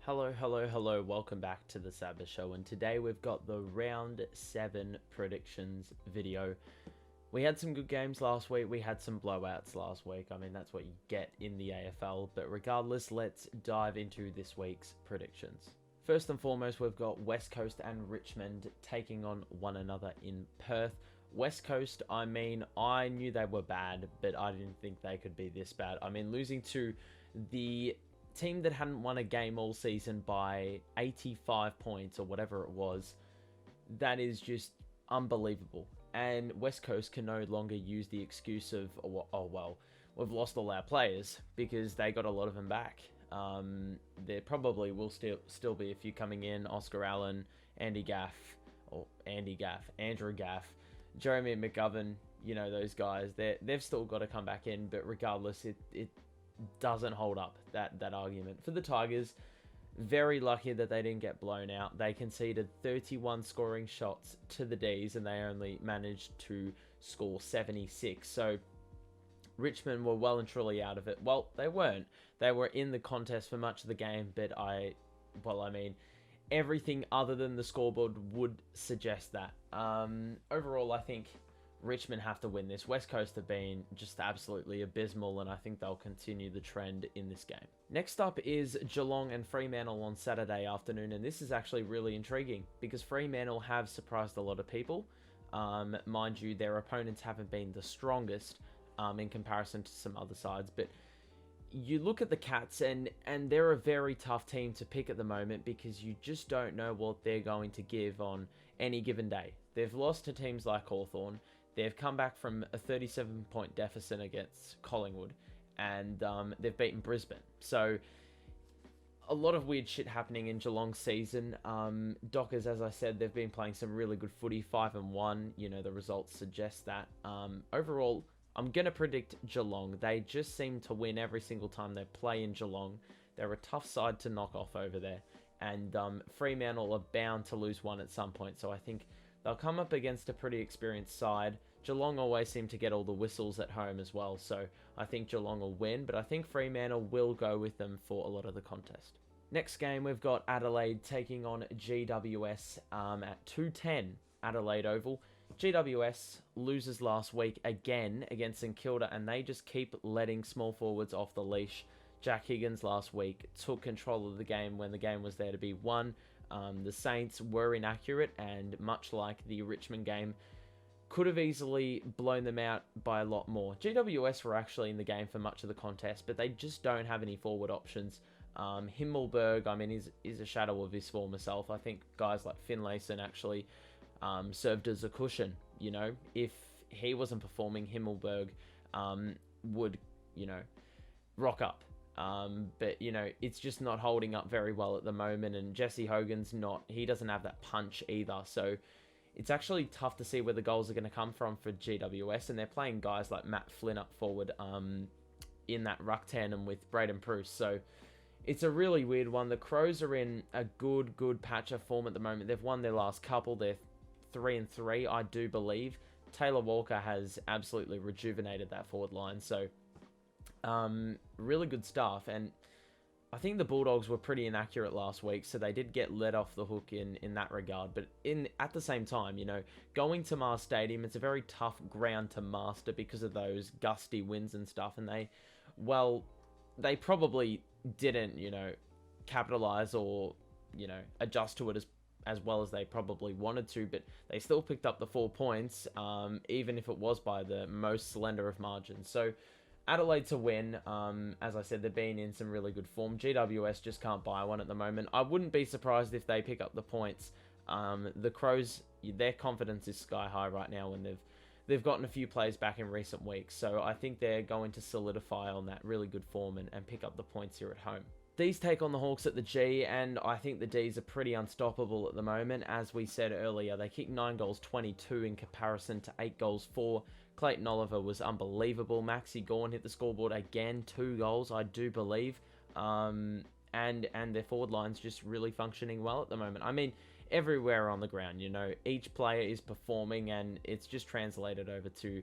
Hello, hello, hello, welcome back to the Saba Show, and today we've got the Round 7 predictions video. We had some good games last week, we had some blowouts last week. I mean, that's what you get in the AFL, but regardless, let's dive into this week's predictions. First and foremost, we've got West Coast and Richmond taking on one another in Perth. West Coast, I mean, I knew they were bad, but I didn't think they could be this bad. I mean, losing to the team that hadn't won a game all season by 85 points or whatever it was, that is just unbelievable. And West Coast can no longer use the excuse of, oh well, we've lost all our players, because they got a lot of them back. There probably will still be a few coming in: Oscar Allen, Andrew Gaff, Jeremy McGovern, you know, those guys, they've still got to come back in, but regardless, it doesn't hold up, that argument. For the Tigers, very lucky that they didn't get blown out. They conceded 31 scoring shots to the Ds, and they only managed to score 76. So Richmond were well and truly out of it. Well, they weren't. They were in the contest for much of the game, but everything other than the scoreboard would suggest that. Overall, I think Richmond have to win this. West Coast have been just absolutely abysmal, and I think they'll continue the trend in this game. Next up is Geelong and Fremantle on Saturday afternoon, and this is actually really intriguing because Fremantle have surprised a lot of people. Mind you, their opponents haven't been the strongest in comparison to some other sides, but you look at the Cats and they're a very tough team to pick at the moment because you just don't know what they're going to give on any given day. They've lost to teams like Hawthorn. They've come back from a 37-point deficit against Collingwood, and they've beaten Brisbane. So a lot of weird shit happening in Geelong's season. Dockers, as I said, they've been playing some really good footy, 5-1. You know, the results suggest that. Overall, I'm going to predict Geelong. They just seem to win every single time they play in Geelong. They're a tough side to knock off over there. And Fremantle are bound to lose one at some point, so I think they'll come up against a pretty experienced side. Geelong always seem to get all the whistles at home as well, so I think Geelong will win, but I think Fremantle will go with them for a lot of the contest. Next game, we've got Adelaide taking on GWS at 2:10 Adelaide Oval. GWS loses last week again against St Kilda, and they just keep letting small forwards off the leash. Jack Higgins last week took control of the game when the game was there to be won. The Saints were inaccurate, and much like the Richmond game, could have easily blown them out by a lot more. GWS were actually in the game for much of the contest, but they just don't have any forward options. Himmelberg, I mean, is a shadow of his former self. I think guys like Finlayson actually served as a cushion. You know, if he wasn't performing, Himmelberg would, you know, rock up. But, you know, it's just not holding up very well at the moment, and Jesse Hogan's he doesn't have that punch either, so it's actually tough to see where the goals are going to come from for GWS, and they're playing guys like Matt Flynn up forward in that ruck tandem with Braden Bruce, so it's a really weird one. The Crows are in a good patch of form at the moment. They've won their last couple. They're 3-3, I do believe. Taylor Walker has absolutely rejuvenated that forward line, so really good stuff. And I think the Bulldogs were pretty inaccurate last week, so they did get let off the hook in that regard. But at the same time, you know, going to Mars Stadium, it's a very tough ground to master because of those gusty winds and stuff. And they probably didn't, you know, capitalize or, you know, adjust to it as well as they probably wanted to, but they still picked up the 4 points, even if it was by the most slender of margins. So Adelaide to win. As I said, they've been in some really good form. GWS just can't buy one at the moment. I wouldn't be surprised if they pick up the points. The Crows, their confidence is sky high right now, and they've gotten a few plays back in recent weeks. So I think they're going to solidify on that really good form and pick up the points here at home. D's take on the Hawks at the G, and I think the D's are pretty unstoppable at the moment. As we said earlier, they kicked 9 goals 22 in comparison to 8 goals 4. Clayton Oliver was unbelievable. Maxi Gawn hit the scoreboard again, 2 goals, I do believe. And their forward line's just really functioning well at the moment. I mean, everywhere on the ground, you know, each player is performing, and it's just translated over to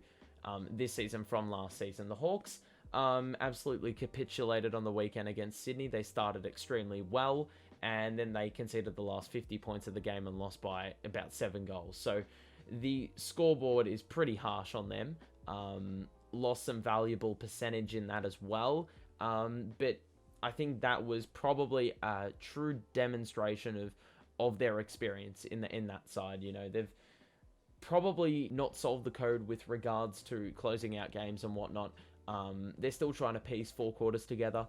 this season from last season. The Hawks absolutely capitulated on the weekend against Sydney. They started extremely well, and then they conceded the last 50 points of the game and lost by about 7 goals. So the scoreboard is pretty harsh on them. Lost some valuable percentage in that as well. But I think that was probably a true demonstration of their experience in that side. You know, they've probably not solved the code with regards to closing out games and whatnot. They're still trying to piece 4 quarters together.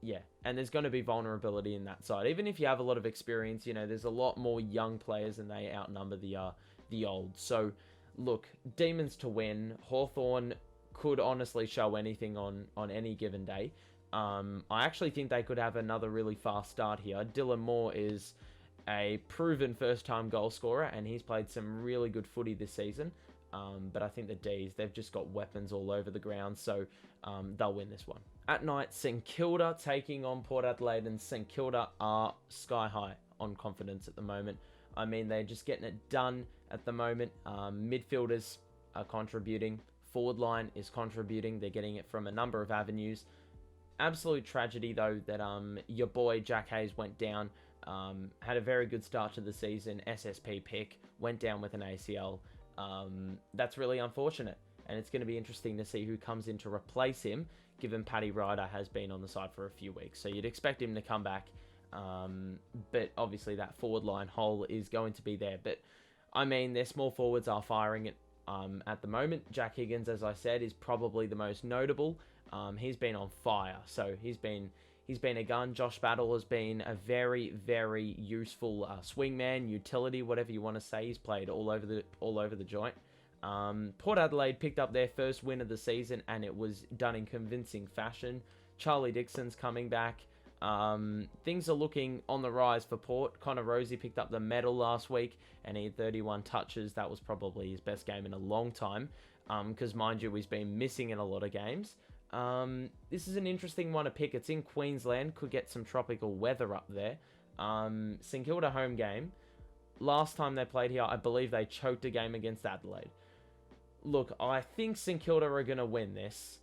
Yeah, and there's going to be vulnerability in that side. Even if you have a lot of experience, you know, there's a lot more young players and they outnumber the old. So, look, Demons to win. Hawthorn could honestly show anything on any given day. I actually think they could have another really fast start here. Dylan Moore is a proven first-time goal scorer, and he's played some really good footy this season. But I think the D's, they've just got weapons all over the ground, so they'll win this one. At night, St Kilda taking on Port Adelaide, and St Kilda are sky high on confidence at the moment. I mean, they're just getting it done at the moment. Midfielders are contributing. Forward line is contributing. They're getting it from a number of avenues. Absolute tragedy, though, that your boy Jack Hayes went down. Had a very good start to the season. SSP pick. Went down with an ACL. That's really unfortunate. And it's going to be interesting to see who comes in to replace him, given Paddy Ryder has been on the side for a few weeks. So you'd expect him to come back. But obviously that forward line hole is going to be there. But, I mean, their small forwards are firing it at the moment. Jack Higgins, as I said, is probably the most notable. He's been on fire. So he's been a gun. Josh Battle has been a very, very useful swingman, utility, whatever you want to say. He's played all over the joint. Port Adelaide picked up their first win of the season, and it was done in convincing fashion. Charlie Dixon's coming back. Things are looking on the rise for Port. Connor Rosie picked up the medal last week, and he had 31 touches. That was probably his best game in a long time, because, mind you, he's been missing in a lot of games. This is an interesting one to pick. It's in Queensland. Could get some tropical weather up there. St Kilda home game. Last time they played here, I believe they choked a game against Adelaide. Look, I think St Kilda are going to win this.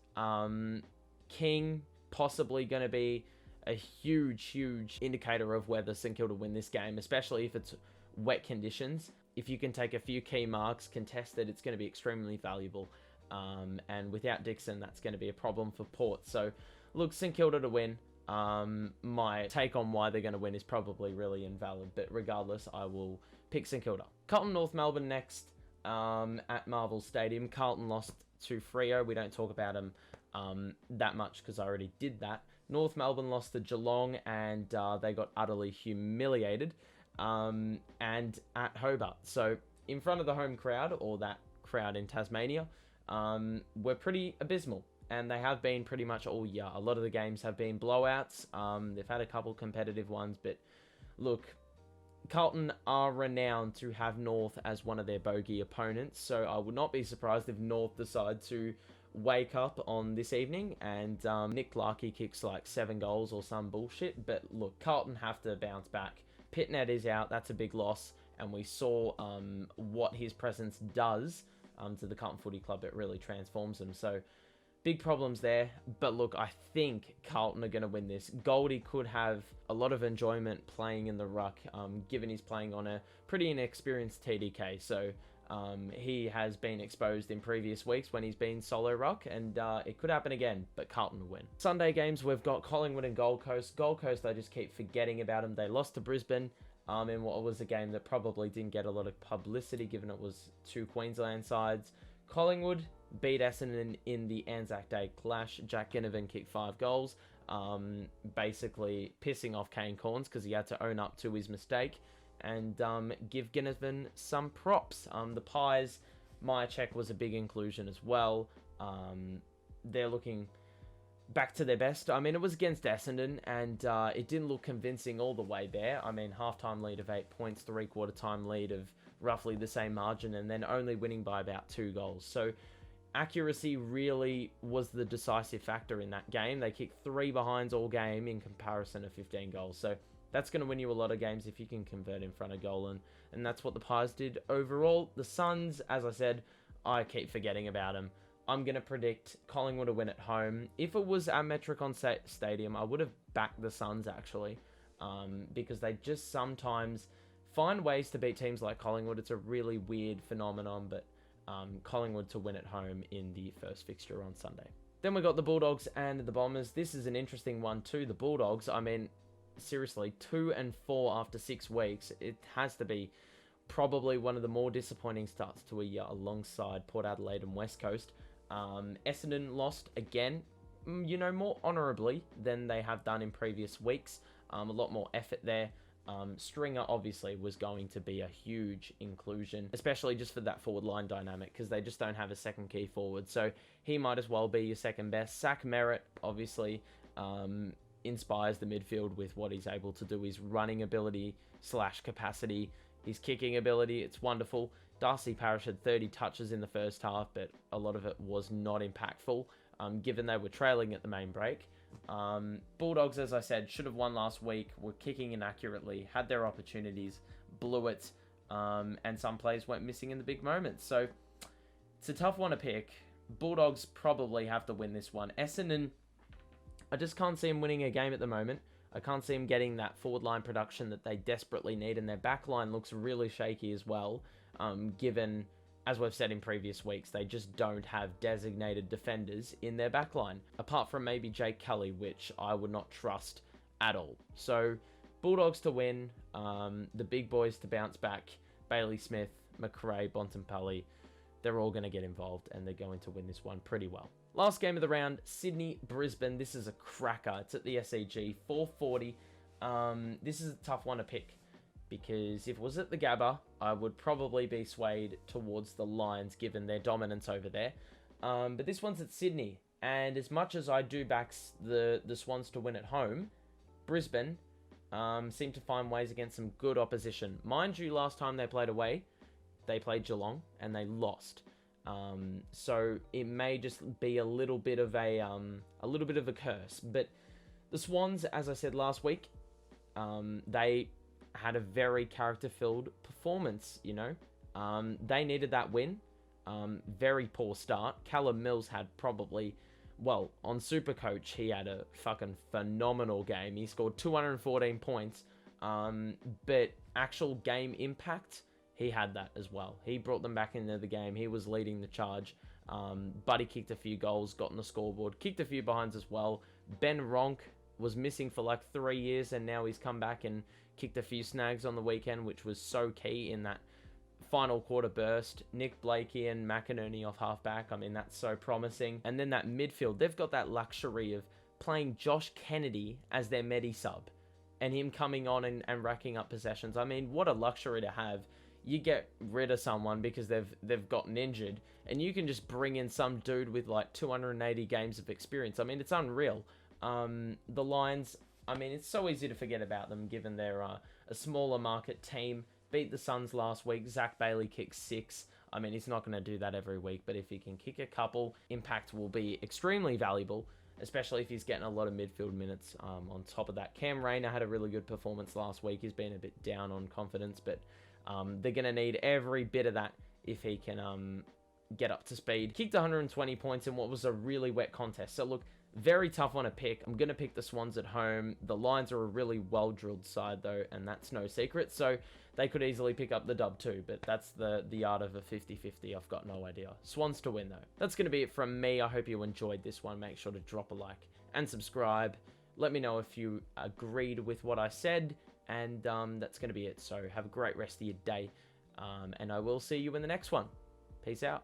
King possibly going to be a huge indicator of whether St Kilda win this game, especially if it's wet conditions. If you can take a few key marks contested, it's going to be extremely valuable. And without Dixon, that's going to be a problem for Port. So, look, St Kilda to win. My take on why they're going to win is probably really invalid, but regardless, I will pick St Kilda. Carlton North Melbourne next at Marvel Stadium. Carlton lost to Freo. We don't talk about them that much because I already did that. North Melbourne lost to Geelong, and they got utterly humiliated and at Hobart. So in front of the home crowd, or that crowd in Tasmania, were pretty abysmal. And they have been pretty much all year. A lot of the games have been blowouts. They've had a couple competitive ones. But look, Carlton are renowned to have North as one of their bogey opponents. So I would not be surprised if North decide to wake up on this evening and Nick Larkey kicks like 7 goals or some bullshit. But look, Carlton have to bounce back. Pitnet is out. That's a big loss. And we saw what his presence does to the Carlton Footy Club. It really transforms them. So big problems there, but look, I think Carlton are going to win this. Goldie could have a lot of enjoyment playing in the ruck, given he's playing on a pretty inexperienced TDK. So he has been exposed in previous weeks when he's been solo ruck, and it could happen again, but Carlton will win. Sunday games, we've got Collingwood and Gold Coast. Gold Coast, I just keep forgetting about them. They lost to Brisbane in what was a game that probably didn't get a lot of publicity, given it was 2 Queensland sides. Collingwood beat Essendon in the Anzac Day clash. Jack Ginnivan kicked 5 goals, basically pissing off Kane Corns because he had to own up to his mistake and give Ginnivan some props. The Pies, Myercheck was a big inclusion as well. They're looking back to their best. I mean, it was against Essendon, and it didn't look convincing all the way there. I mean, half-time lead of 8 points, three-quarter time lead of roughly the same margin, and then only winning by about 2 goals. So accuracy really was the decisive factor in that game. They kicked 3 behinds all game in comparison to 15 goals. So that's going to win you a lot of games if you can convert in front of goal, and that's what the Pies did overall. The Suns, as I said, I keep forgetting about them. I'm going to predict Collingwood to win at home. If it was at Metricon Stadium, I would have backed the Suns, actually. because they just sometimes find ways to beat teams like Collingwood. It's a really weird phenomenon, but Collingwood to win at home in the first fixture on Sunday. Then we got the Bulldogs and the Bombers. This is an interesting one too. The Bulldogs, I mean, seriously, 2-4 after 6 weeks. It has to be probably one of the more disappointing starts to a year alongside Port Adelaide and West Coast. Essendon lost again, more honourably than they have done in previous weeks. A lot more effort there. Stringer obviously was going to be a huge inclusion, especially just for that forward line dynamic, because they just don't have a second key forward. So he might as well be your second best. Zach Merritt obviously inspires the midfield with what he's able to do, his running ability / capacity, his kicking ability. It's wonderful. Darcy Parish had 30 touches in the first half, but a lot of it was not impactful, given they were trailing at the main break. Bulldogs, as I said, should have won last week, were kicking inaccurately, had their opportunities, blew it, and some players went missing in the big moments. So it's a tough one to pick. Bulldogs probably have to win this one. Essendon, I just can't see them winning a game at the moment. I can't see them getting that forward line production that they desperately need, and their back line looks really shaky as well, given, as we've said in previous weeks, they just don't have designated defenders in their backline, apart from maybe Jake Kelly, which I would not trust at all. So, Bulldogs to win, the big boys to bounce back, Bailey Smith, McRae, Bontempelli, they're all going to get involved, and they're going to win this one pretty well. Last game of the round, Sydney-Brisbane. This is a cracker. It's at the SEG, 4:40. This is a tough one to pick, because if it was at the Gabba, I would probably be swayed towards the Lions, given their dominance over there. But this one's at Sydney, and as much as I do back the Swans to win at home, Brisbane seem to find ways against some good opposition. Mind you, last time they played away, they played Geelong, and they lost. So it may just be a little bit of a curse. But the Swans, as I said last week, they had a very character-filled performance, They needed that win. Very poor start. Callum Mills had probably, on Supercoach, he had a fucking phenomenal game. He scored 214 points. But actual game impact, he had that as well. He brought them back into the game. He was leading the charge. Buddy kicked a few goals, got on the scoreboard, kicked a few behinds as well. Ben Ronk was missing for like 3 years, and now he's come back and kicked a few snags on the weekend, which was so key in that final quarter burst. Nick Blakey and McInerney off halfback. I mean, that's so promising. And then that midfield, they've got that luxury of playing Josh Kennedy as their medi sub, and him coming on and racking up possessions. I mean, what a luxury to have. You get rid of someone because they've gotten injured, and you can just bring in some dude with like 280 games of experience. I mean, it's unreal. The Lions, I mean, it's so easy to forget about them given they're a smaller market team. Beat the Suns last week. Zach Bailey kicked 6. I mean, he's not going to do that every week, but if he can kick a couple, impact will be extremely valuable, especially if he's getting a lot of midfield minutes. On top of that, Cam Rayner had a really good performance last week. He's been a bit down on confidence, but they're going to need every bit of that if he can get up to speed. Kicked 120 points in what was a really wet contest. So look, very tough one to pick. I'm going to pick the Swans at home. The Lions are a really well-drilled side though, and that's no secret. So they could easily pick up the dub too, but that's the art of a 50-50. I've got no idea. Swans to win though. That's going to be it from me. I hope you enjoyed this one. Make sure to drop a like and subscribe. Let me know if you agreed with what I said. And that's going to be it. So have a great rest of your day. And I will see you in the next one. Peace out.